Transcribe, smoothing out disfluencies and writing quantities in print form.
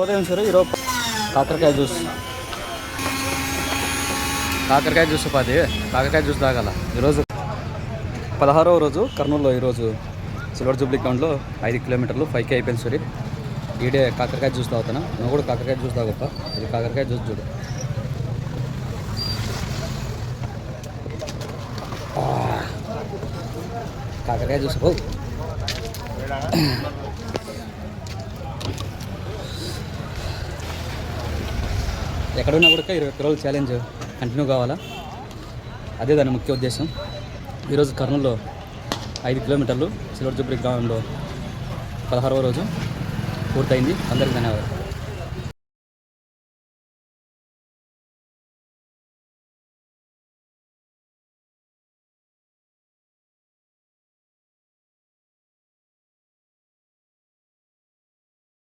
ఉదయం సరే ఈరోజు కాకరకాయ జ్యూస్ కాకరకాయ జ్యూస్ తాగాల. ఈరోజు 16వ రోజు కర్నూలులో. ఈరోజు సిల్వర్ జూబ్లీ గ్రౌండ్లో 5 కిలోమీటర్లు 5K అయిపోయింది. సరే ఈడే కాకరకాయ జ్యూస్ తాగుతాను. నువ్వు కూడా కాకరకాయ జ్యూస్ తాగుతా. ఇది కాకరకాయ జ్యూస్ చూడు. కాకరకాయ జ్యూస్ ఎక్కడున్నా కూడా 21 రోజులు ఛాలెంజ్ కంటిన్యూ కావాలా. అదే దాని ముఖ్య ఉద్దేశం. ఈరోజు కర్నూలులో 5 కిలోమీటర్లు సిల్వర్ జూబ్లీ గ్రౌండ్లో 16వ రోజు పూర్తయింది. అందరికీ ధన్యవాదాలు.